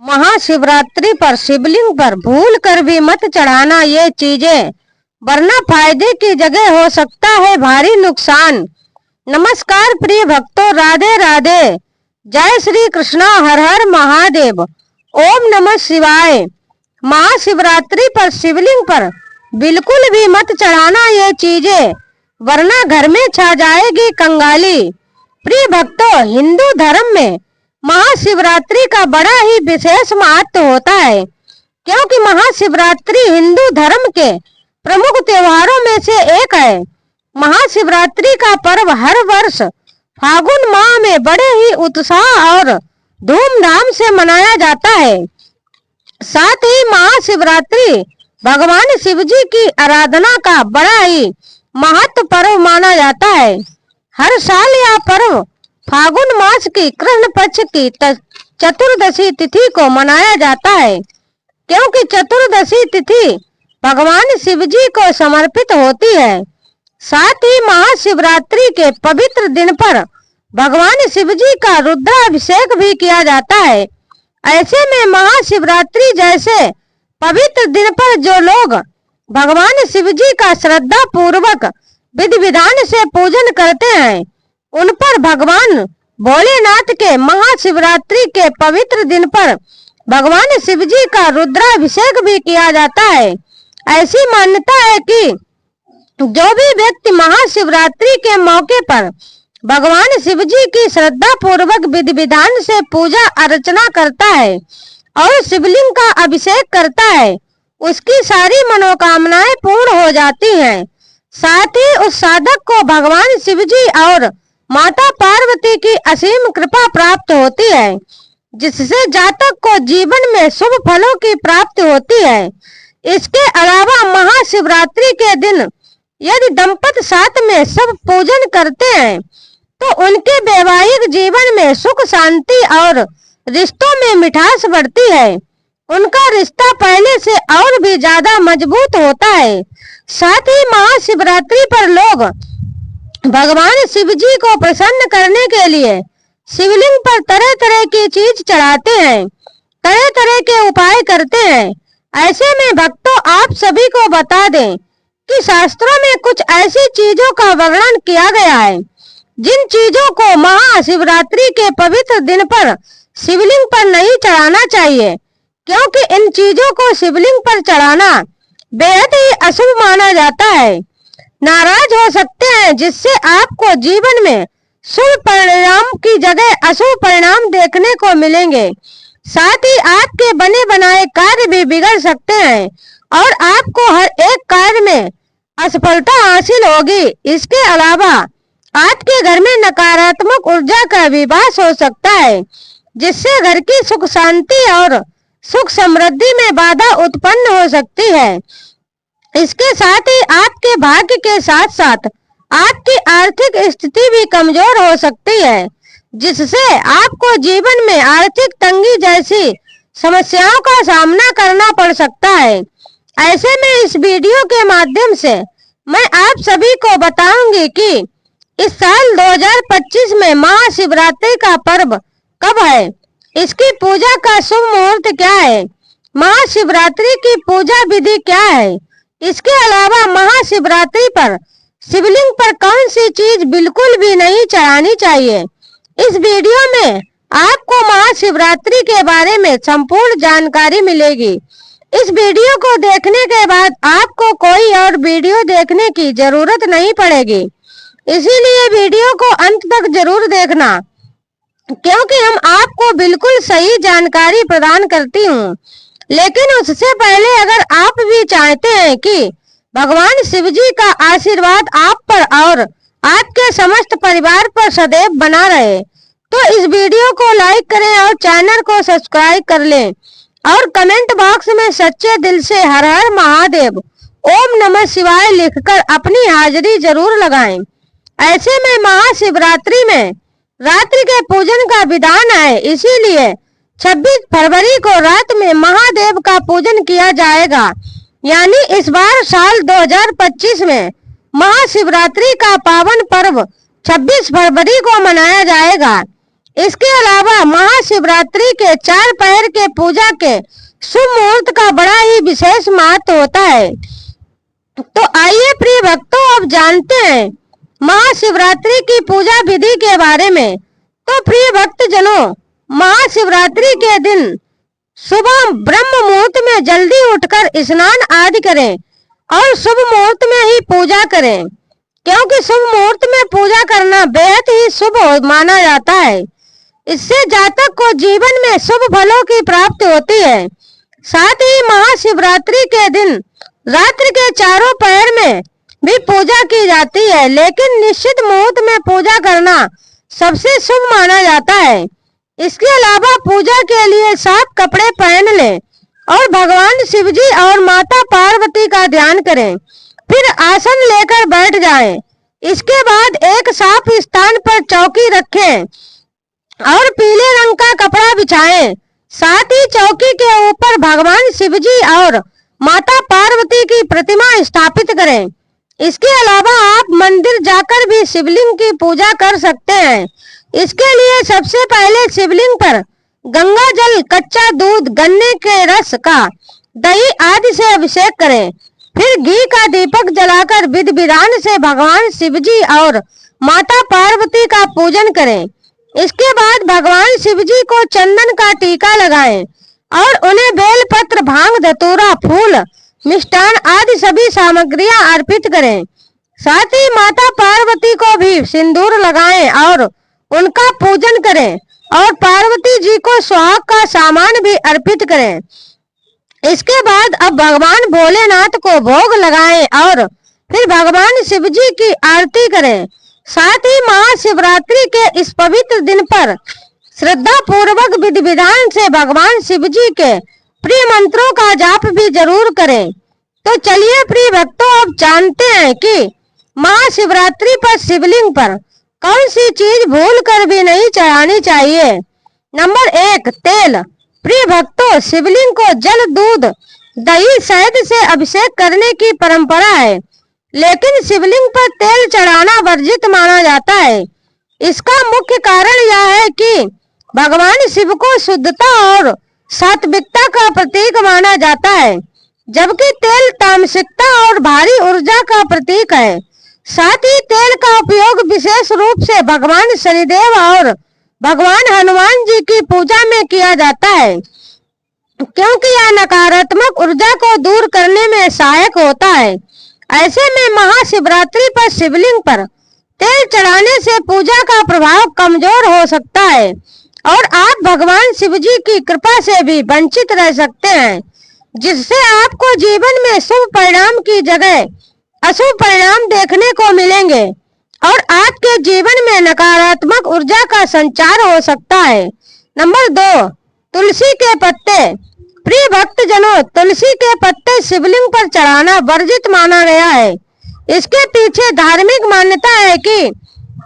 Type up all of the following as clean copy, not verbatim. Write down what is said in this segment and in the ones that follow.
महाशिवरात्रि पर शिवलिंग पर भूल कर भी मत चढ़ाना ये चीजें, वरना फायदे की जगह हो सकता है भारी नुकसान। नमस्कार प्रिय भक्तों, राधे राधे, जय श्री कृष्णा, हर हर महादेव, ओम नमः शिवाय। महाशिवरात्रि पर शिवलिंग पर बिल्कुल भी मत चढ़ाना ये चीजें, वरना घर में छा जाएगी कंगाली। प्रिय भक्तों, हिंदू धर्म में महाशिवरात्रि का बड़ा ही विशेष महत्व होता है, क्योंकि महाशिवरात्रि हिंदू धर्म के प्रमुख त्योहारों में से एक है। महाशिवरात्रि का पर्व हर वर्ष फागुन माह में बड़े ही उत्साह और धूमधाम से मनाया जाता है। साथ ही महाशिवरात्रि भगवान शिव जी की आराधना का बड़ा ही महत्व पर्व माना जाता है। हर साल यह पर्व फागुन मास की कृष्ण पक्ष की चतुर्दशी तिथि को मनाया जाता है, क्योंकि चतुर्दशी तिथि भगवान शिव जी को समर्पित होती है। साथ ही महाशिवरात्रि के पवित्र दिन पर भगवान शिव जी का रुद्राभिषेक भी किया जाता है। ऐसे में महाशिवरात्रि जैसे पवित्र दिन पर जो लोग भगवान शिव जी का श्रद्धा पूर्वक विधि विधान से पूजन करते हैं, उन पर भगवान भोलेनाथ के महाशिवरात्रि के पवित्र दिन पर भगवान शिव जी का रुद्राभिषेक भी किया जाता है। ऐसी मान्यता है कि जो भी व्यक्ति महाशिवरात्रि के मौके पर भगवान शिव जी की श्रद्धा पूर्वक विधि विधान से पूजा अर्चना करता है और शिवलिंग का अभिषेक करता है, उसकी सारी मनोकामनाएं पूर्ण हो जाती हैं। साथ ही उस साधक को भगवान शिव जी और माता पार्वती की असीम कृपा प्राप्त होती है, जिससे जातक को जीवन में शुभ फलों की प्राप्ति होती है। इसके अलावा महाशिवरात्रि के दिन यदि दंपति साथ में सब पूजन करते हैं, तो उनके वैवाहिक जीवन में सुख शांति और रिश्तों में मिठास बढ़ती है। उनका रिश्ता पहले से और भी ज्यादा मजबूत होता है। साथ ही महाशिवरात्रि पर लोग भगवान शिव जी को प्रसन्न करने के लिए शिवलिंग पर तरह तरह की चीज चढ़ाते हैं, तरह तरह के उपाय करते हैं। ऐसे में भक्तों, आप सभी को बता दें कि शास्त्रों में कुछ ऐसी चीजों का वर्णन किया गया है जिन चीजों को महाशिवरात्रि के पवित्र दिन पर शिवलिंग पर नहीं चढ़ाना चाहिए, क्योंकि इन चीजों को शिवलिंग पर चढ़ाना बेहद ही अशुभ माना जाता है। नाराज हो सकते हैं, जिससे आपको जीवन में शुभ परिणाम की जगह अशुभ परिणाम देखने को मिलेंगे। साथ ही आपके बने बनाए कार्य भी बिगड़ सकते हैं और आपको हर एक कार्य में असफलता हासिल होगी। इसके अलावा आपके घर में नकारात्मक ऊर्जा का विवास हो सकता है, जिससे घर की सुख शांति और सुख समृद्धि में बाधा उत्पन्न हो सकती है। इसके साथ ही आपके भाग्य के साथ साथ आपकी आर्थिक स्थिति भी कमजोर हो सकती है, जिससे आपको जीवन में आर्थिक तंगी जैसी समस्याओं का सामना करना पड़ सकता है। ऐसे में इस वीडियो के माध्यम से मैं आप सभी को बताऊंगी कि इस साल 2025 में महाशिवरात्रि का पर्व कब है, इसकी पूजा का शुभ मुहूर्त क्या है, महाशिवरात्रि की पूजा विधि क्या है। इसके अलावा महाशिवरात्रि पर शिवलिंग पर कौन सी चीज बिल्कुल भी नहीं चढ़ानी चाहिए। इस वीडियो में आपको महाशिवरात्रि के बारे में संपूर्ण जानकारी मिलेगी। इस वीडियो को देखने के बाद आपको कोई और वीडियो देखने की जरूरत नहीं पड़ेगी, इसीलिए वीडियो को अंत तक जरूर देखना, क्योंकि हम आपको बिल्कुल सही जानकारी प्रदान करती हूँ। लेकिन उससे पहले अगर आप भी चाहते हैं कि भगवान शिव जी का आशीर्वाद आप पर और आपके समस्त परिवार पर सदैव बना रहे, तो इस वीडियो को लाइक करें और चैनल को सब्सक्राइब कर लें और कमेंट बॉक्स में सच्चे दिल से हर हर महादेव, ओम नमः शिवाय लिखकर अपनी हाजिरी जरूर लगाएं। ऐसे में महाशिवरात्रि में रात्रि के पूजन का विधान है, इसीलिए 26 फरवरी को रात में महादेव का पूजन किया जाएगा। यानी इस बार साल 2025 में महाशिवरात्रि का पावन पर्व 26 फरवरी को मनाया जाएगा। इसके अलावा महाशिवरात्रि के 4 पहर के पूजा के शुभ मुहूर्त का बड़ा ही विशेष महत्व होता है। तो आइए प्रिय भक्तों, अब जानते हैं महाशिवरात्रि की पूजा विधि के बारे में। तो प्रिय भक्त जनों, महाशिवरात्रि के दिन सुबह ब्रह्म मुहूर्त में जल्दी उठकर स्नान आदि करें और शुभ मुहूर्त में ही पूजा करें, क्योंकि शुभ मुहूर्त में पूजा करना बेहद ही शुभ माना जाता है। इससे जातक को जीवन में शुभ फलों की प्राप्ति होती है। साथ ही महाशिवरात्रि के दिन रात्रि के चारों पहर में भी पूजा की जाती है, लेकिन निश्चित मुहूर्त में पूजा करना सबसे शुभ माना जाता है। इसके अलावा पूजा के लिए साफ कपड़े पहन लें और भगवान शिवजी और माता पार्वती का ध्यान करें, फिर आसन लेकर बैठ जाएं। इसके बाद एक साफ स्थान पर चौकी रखें और पीले रंग का कपड़ा बिछाएं। साथ ही चौकी के ऊपर भगवान शिवजी और माता पार्वती की प्रतिमा स्थापित करें। इसके अलावा आप मंदिर जाकर भी शिवलिंग की पूजा कर सकते हैं। इसके लिए सबसे पहले शिवलिंग पर गंगा जल, कच्चा दूध, गन्ने के रस का, दही आदि से अभिषेक करें। फिर घी का दीपक जलाकर विधि विधान से भगवान शिवजी और माता पार्वती का पूजन करें। इसके बाद भगवान शिवजी को चंदन का टीका लगाएं और उन्हें बेलपत्र, भांग, धतूरा, फूल, मिष्टान आदि सभी सामग्रियां अर्पित करें। साथ ही माता पार्वती को भी सिंदूर लगाएं और उनका पूजन करें और पार्वती जी को सुहाग का सामान भी अर्पित करें। इसके बाद अब भगवान भोलेनाथ को भोग लगाएं और फिर भगवान शिवजी की आरती करें। साथ ही महाशिवरात्रि के इस पवित्र दिन पर श्रद्धा पूर्वक विधि विधान से भगवान शिवजी के प्रिय मंत्रों का जाप भी जरूर करें। तो चलिए प्रिय भक्तों, अब जानते हैं कि महाशिवरात्रि पर शिवलिंग पर कौन सी चीज भूल कर भी नहीं चढ़ानी चाहिए। नंबर 1, तेल। प्रिय भक्तों, शिवलिंग को जल, दूध, दही, शहद से अभिषेक करने की परंपरा है, लेकिन शिवलिंग पर तेल चढ़ाना वर्जित माना जाता है। इसका मुख्य कारण यह है कि भगवान शिव को शुद्धता और सात्विकता का प्रतीक माना जाता है, जबकि तेल तामसिकता और भारी ऊर्जा का प्रतीक है। साथ ही तेल का उपयोग विशेष रूप से भगवान शनिदेव और भगवान हनुमान जी की पूजा में किया जाता है, क्योंकि यह नकारात्मक ऊर्जा को दूर करने में सहायक होता है। ऐसे में महाशिवरात्रि पर शिवलिंग पर तेल चढ़ाने से पूजा का प्रभाव कमजोर हो सकता है और आप भगवान शिवजी की कृपा से भी वंचित रह सकते हैं, जिससे आपको जीवन में शुभ परिणाम की जगह अशुभ परिणाम देखने को मिलेंगे और आपके जीवन में नकारात्मक ऊर्जा का संचार हो सकता है। नंबर 2, तुलसी के पत्ते। प्रिय भक्त जनों, तुलसी के पत्ते शिवलिंग पर चढ़ाना वर्जित माना गया है। इसके पीछे धार्मिक मान्यता है कि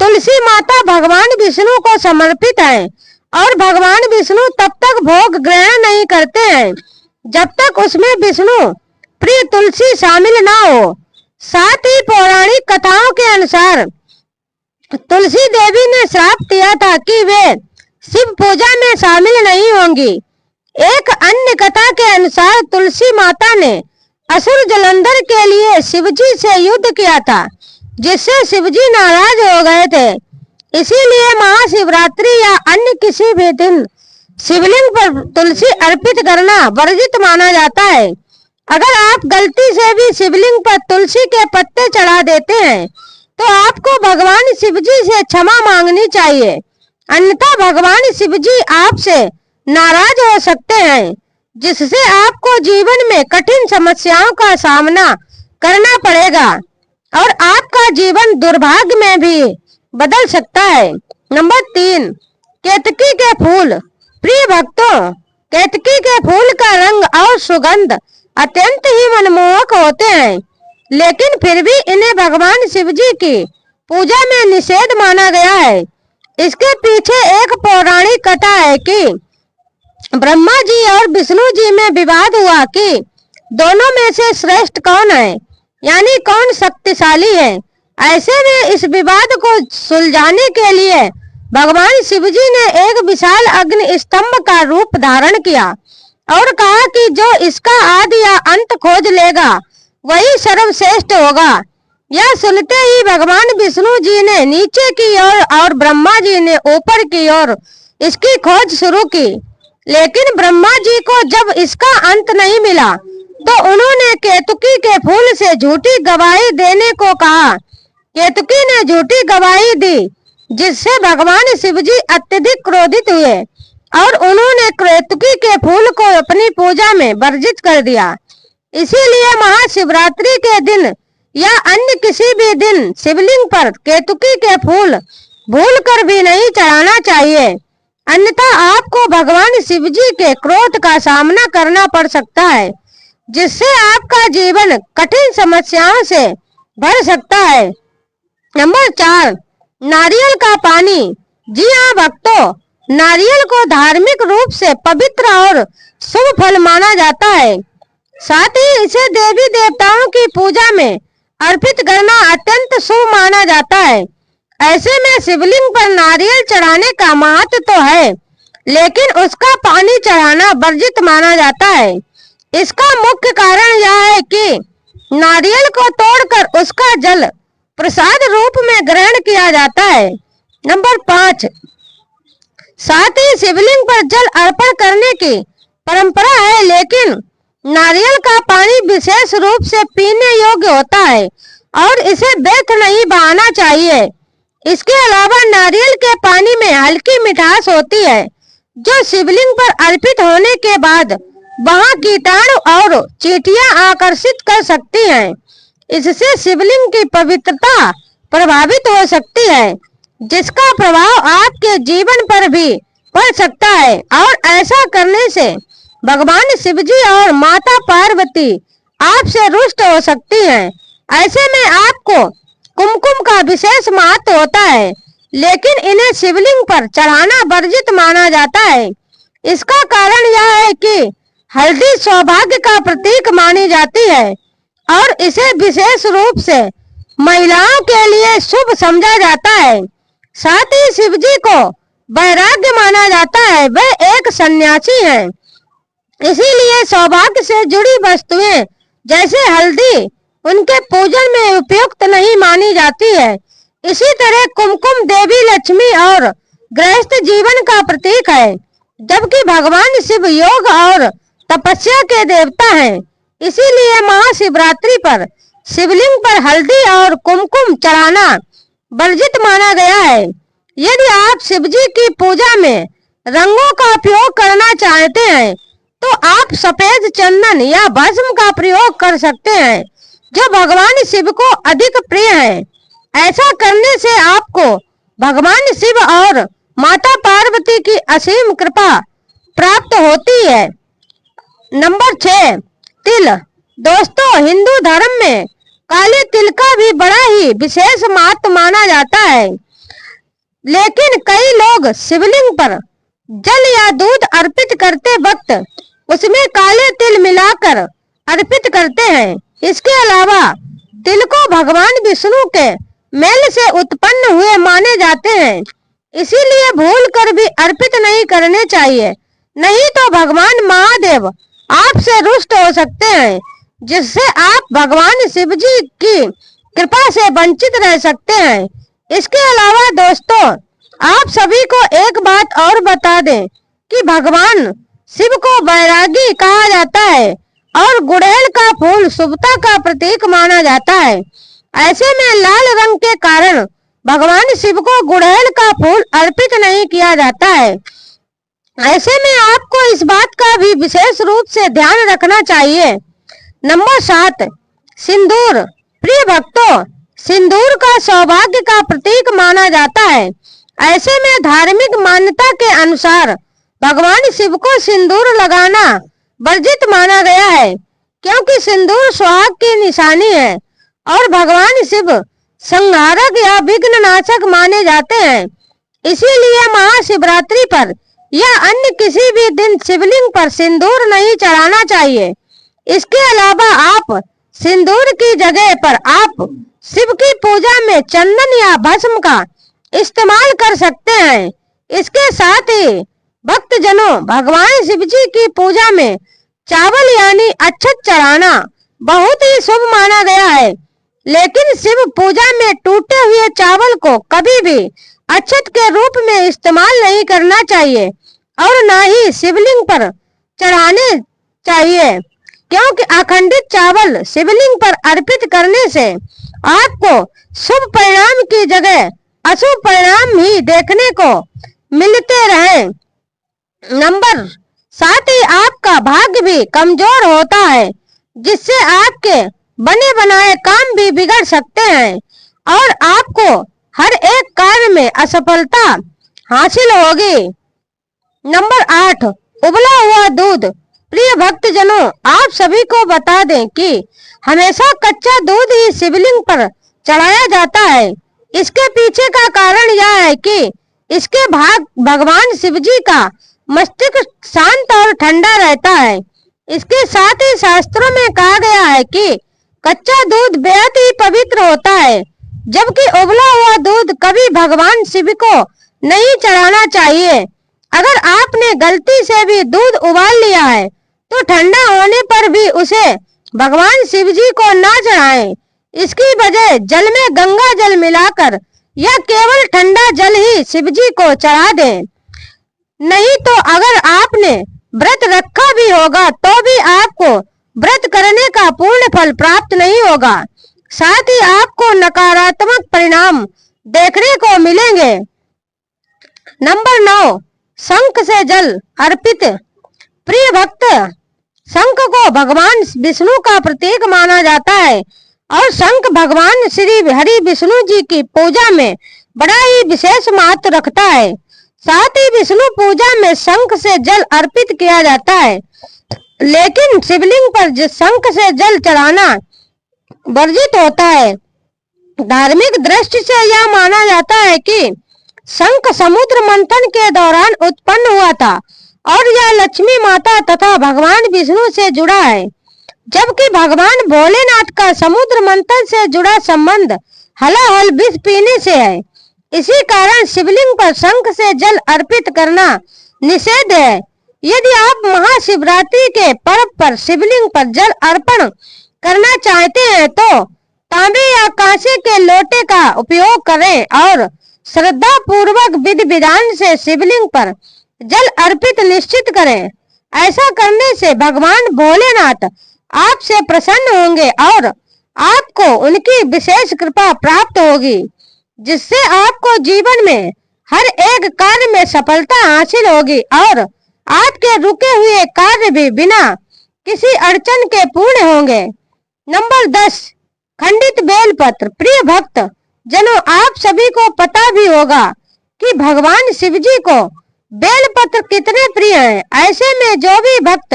तुलसी माता भगवान विष्णु को समर्पित है और भगवान विष्णु तब तक भोग ग्रहण नहीं करते हैं जब तक उसमें विष्णु प्रिय तुलसी शामिल ना हो। साथ ही पौराणिक कथाओं के अनुसार तुलसी देवी ने श्राप दिया था कि वे शिव पूजा में शामिल नहीं होंगी। एक अन्य कथा के अनुसार तुलसी माता ने असुर जलंधर के लिए शिवजी से युद्ध किया था, जिससे शिवजी नाराज हो गए थे। इसीलिए महाशिवरात्रि या अन्य किसी भी दिन शिवलिंग पर तुलसी अर्पित करना वर्जित माना जाता है। अगर आप गलती से भी शिवलिंग पर तुलसी के पत्ते चढ़ा देते हैं तो आपको भगवान शिवजी से क्षमा मांगनी चाहिए, अन्यथा भगवान शिवजी आपसे नाराज हो सकते हैं, जिससे आपको जीवन में कठिन समस्याओं का सामना करना पड़ेगा और आपका जीवन दुर्भाग्य में भी बदल सकता है। नंबर 3, केतकी के फूल। प्रिय भक्तों, केतकी के फूल का रंग और सुगंध अत्यंत ही मनमोहक होते हैं, लेकिन फिर भी इन्हें भगवान शिवजी की पूजा में निषेध माना गया है। इसके पीछे एक पौराणिक कथा है कि ब्रह्मा जी और विष्णु जी में विवाद हुआ कि दोनों में से श्रेष्ठ कौन है, यानी कौन शक्तिशाली है। ऐसे में इस विवाद को सुलझाने के लिए भगवान शिवजी ने एक विशाल अग्नि स्तंभ का रूप धारण किया और कहा कि जो इसका आदि या अंत खोज लेगा वही सर्वश्रेष्ठ होगा। यह सुनते ही भगवान विष्णु जी ने नीचे की ओर और ब्रह्मा जी ने ऊपर की ओर इसकी खोज शुरू की, लेकिन ब्रह्मा जी को जब इसका अंत नहीं मिला तो उन्होंने केतकी के फूल से झूठी गवाही देने को कहा। केतकी ने झूठी गवाही दी, जिससे भगवान शिव जी अत्यधिक क्रोधित हुए और उन्होंने केतकी के फूल को अपनी पूजा में वर्जित कर दिया। इसीलिए महाशिवरात्रि के दिन या अन्य किसी भी दिन शिवलिंग पर केतकी के फूल भूल कर भी नहीं चढ़ाना चाहिए, अन्यथा आपको भगवान शिव जी के क्रोध का सामना करना पड़ सकता है, जिससे आपका जीवन कठिन समस्याओं से भर सकता है। नंबर 4, नारियल का पानी। जी हाँ भक्तों, नारियल को धार्मिक रूप से पवित्र और शुभ फल माना जाता है। साथ ही इसे देवी देवताओं की पूजा में अर्पित करना अत्यंत शुभ माना जाता है। ऐसे में शिवलिंग पर नारियल चढ़ाने का महत्व तो है, लेकिन उसका पानी चढ़ाना वर्जित माना जाता है। इसका मुख्य कारण यह है कि नारियल को तोड़कर उसका जल प्रसाद रूप में ग्रहण किया जाता है। नंबर 5, साथ ही शिवलिंग पर जल अर्पण करने की परंपरा है, लेकिन नारियल का पानी विशेष रूप से पीने योग्य होता है और इसे व्यर्थ नहीं बहाना चाहिए। इसके अलावा नारियल के पानी में हल्की मिठास होती है, जो शिवलिंग पर अर्पित होने के बाद वहां कीटाणु और चींटियां आकर्षित कर सकती हैं। इससे शिवलिंग की पवित्रता प्रभावित हो सकती है, जिसका प्रभाव आपके जीवन पर भी पड़ सकता है और ऐसा करने से भगवान शिवजी और माता पार्वती आपसे रुष्ट हो सकती हैं। ऐसे में आपको कुमकुम का विशेष महत्व होता है, लेकिन इन्हें शिवलिंग पर चढ़ाना वर्जित माना जाता है। इसका कारण यह है कि हल्दी सौभाग्य का प्रतीक मानी जाती है और इसे विशेष रूप से महिलाओं के लिए शुभ समझा जाता है। साथ ही शिवजी को वैराग्य माना जाता है, वे एक सन्यासी हैं। इसीलिए सौभाग्य से जुड़ी वस्तुएं जैसे हल्दी उनके पूजन में उपयुक्त नहीं मानी जाती है। इसी तरह कुमकुम देवी लक्ष्मी और गृहस्थ जीवन का प्रतीक है, जबकि भगवान शिव योग और तपस्या के देवता हैं। इसीलिए महाशिवरात्रि पर शिवलिंग पर हल्दी और कुमकुम चढ़ाना वर्जित माना गया है। यदि आप शिवजी की पूजा में रंगों का उपयोग करना चाहते हैं तो आप सफेद चंदन या भस्म का प्रयोग कर सकते हैं, जो भगवान शिव को अधिक प्रिय है। ऐसा करने से आपको भगवान शिव और माता पार्वती की असीम कृपा प्राप्त होती है। नंबर 6, तिल। दोस्तों, हिंदू धर्म में काले तिल का भी बड़ा ही विशेष महत्व माना जाता है, लेकिन कई लोग शिवलिंग पर जल या दूध अर्पित करते वक्त उसमें काले तिल मिलाकर अर्पित करते हैं। इसके अलावा तिल को भगवान विष्णु के मेल से उत्पन्न हुए माने जाते हैं, इसीलिए भूल कर भी अर्पित नहीं करने चाहिए, नहीं तो भगवान महादेव आपसे रुष्ट हो सकते हैं, जिससे आप भगवान शिव जी की कृपा से वंचित रह सकते हैं। इसके अलावा दोस्तों, आप सभी को एक बात और बता दें कि भगवान शिव को वैरागी कहा जाता है और गुड़हल का फूल शुभता का प्रतीक माना जाता है। ऐसे में लाल रंग के कारण भगवान शिव को गुड़हल का फूल अर्पित नहीं किया जाता है। ऐसे में आपको इस बात का भी विशेष रूप से ध्यान रखना चाहिए। नंबर 7, सिंदूर। प्रिय भक्तों, सिंदूर का सौभाग्य का प्रतीक माना जाता है। ऐसे में धार्मिक मान्यता के अनुसार भगवान शिव को सिंदूर लगाना वर्जित माना गया है, क्योंकि सिंदूर सुहाग की निशानी है और भगवान शिव संहारक या विघ्न नाशक माने जाते हैं। इसीलिए महाशिवरात्रि पर या अन्य किसी भी दिन शिवलिंग पर सिंदूर नहीं चढ़ाना चाहिए। इसके अलावा आप सिंदूर की जगह पर आप शिव की पूजा में चंदन या भस्म का इस्तेमाल कर सकते हैं। इसके साथ ही भक्तजनों, भगवान शिव जी की पूजा में चावल यानी अक्षत चढ़ाना बहुत ही शुभ माना गया है। लेकिन शिव पूजा में टूटे हुए चावल को कभी भी अक्षत के रूप में इस्तेमाल नहीं करना चाहिए और न ही शिवलिंग पर चढ़ाने चाहिए, क्योंकि अखंडित चावल शिवलिंग पर अर्पित करने से आपको शुभ परिणाम की जगह अशुभ परिणाम ही देखने को मिलते रहे। नंबर 7 ही आपका भाग्य भी कमजोर होता है, जिससे आपके बने बनाए काम भी बिगड़ सकते हैं और आपको हर एक कार्य में असफलता हासिल होगी। नंबर 8 उबला हुआ दूध। प्रिय भक्तजनों, आप सभी को बता दें कि हमेशा कच्चा दूध ही शिवलिंग पर चढ़ाया जाता है। इसके पीछे का कारण यह है कि इसके भगवान शिव जी का मस्तिष्क शांत और ठंडा रहता है। इसके साथ ही शास्त्रों में कहा गया है कि कच्चा दूध बेहद ही पवित्र होता है, जबकि उबला हुआ दूध कभी भगवान शिव को नहीं चढ़ाना चाहिए। अगर आपने गलती से भी दूध उबाल लिया है तो ठंडा होने पर भी उसे भगवान शिव जी को ना चढ़ाएं। इसकी बजाय जल में गंगा जल मिलाकर या केवल ठंडा जल ही शिव जी को चढ़ा दें। नहीं तो अगर आपने व्रत रखा भी होगा तो भी आपको व्रत करने का पूर्ण फल प्राप्त नहीं होगा, साथ ही आपको नकारात्मक परिणाम देखने को मिलेंगे। नंबर 9 शंख से जल अर्पित। प्रिय भक्त, शंख को भगवान विष्णु का प्रतीक माना जाता है और शंख भगवान श्री हरि विष्णु जी की पूजा में बड़ा ही विशेष महत्व रखता है। साथ ही विष्णु पूजा में शंख से जल अर्पित किया जाता है, लेकिन शिवलिंग पर शंख से जल चढ़ाना वर्जित होता है। धार्मिक दृष्टि से यह माना जाता है कि शंख समुद्र मंथन के दौरान उत्पन्न हुआ था और यह लक्ष्मी माता तथा भगवान विष्णु से जुड़ा है, जबकि भगवान भोलेनाथ का समुद्र मंथन से जुड़ा संबंध हलाहल विष पीने से है। इसी कारण शिवलिंग पर शंख से जल अर्पित करना निषेध है। यदि आप महाशिवरात्रि के पर्व पर शिवलिंग पर जल अर्पण करना चाहते हैं तो तांबे या कांसे के लोटे का उपयोग करें और श्रद्धा पूर्वक विधि विधान से शिवलिंग पर जल अर्पित निश्चित करें। ऐसा करने से भगवान भोलेनाथ आपसे प्रसन्न होंगे और आपको उनकी विशेष कृपा प्राप्त होगी, जिससे आपको जीवन में हर एक कार्य में सफलता हासिल होगी और आपके रुके हुए कार्य भी बिना किसी अड़चन के पूर्ण होंगे। नंबर 10 खंडित बेलपत्र। प्रिय भक्त जनों, आप सभी को पता भी होगा कि भगवान शिव जी को बेलपत्र कितने प्रिय हैं। ऐसे में जो भी भक्त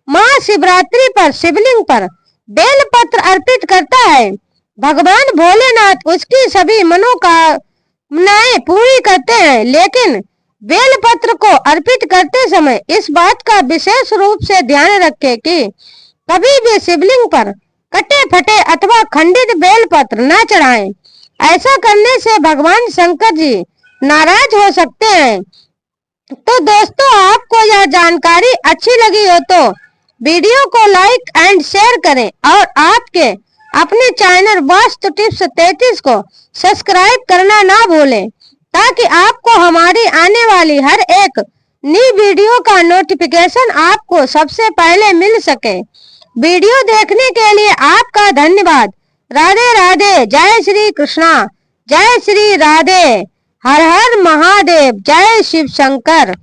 महाशिवरात्रि पर शिवलिंग पर बेलपत्र अर्पित करता है, भगवान भोलेनाथ उसकी सभी मनोकामनाएं पूरी करते हैं। लेकिन बेलपत्र को अर्पित करते समय इस बात का विशेष रूप से ध्यान रखें कि कभी भी शिवलिंग पर कटे फटे अथवा खंडित बेलपत्र न चढ़ाएं। ऐसा करने से भगवान शंकर जी नाराज हो सकते हैं। तो दोस्तों, आपको यह जानकारी अच्छी लगी हो तो वीडियो को लाइक एंड शेयर करें और आपके अपने चैनल वास्तु टिप्स 33 को सब्सक्राइब करना ना भूलें, ताकि आपको हमारी आने वाली हर एक नई वीडियो का नोटिफिकेशन आपको सबसे पहले मिल सके। वीडियो देखने के लिए आपका धन्यवाद। राधे राधे। जय श्री कृष्णा। जय श्री राधे। हर हर महादेव। जय शिव शंकर।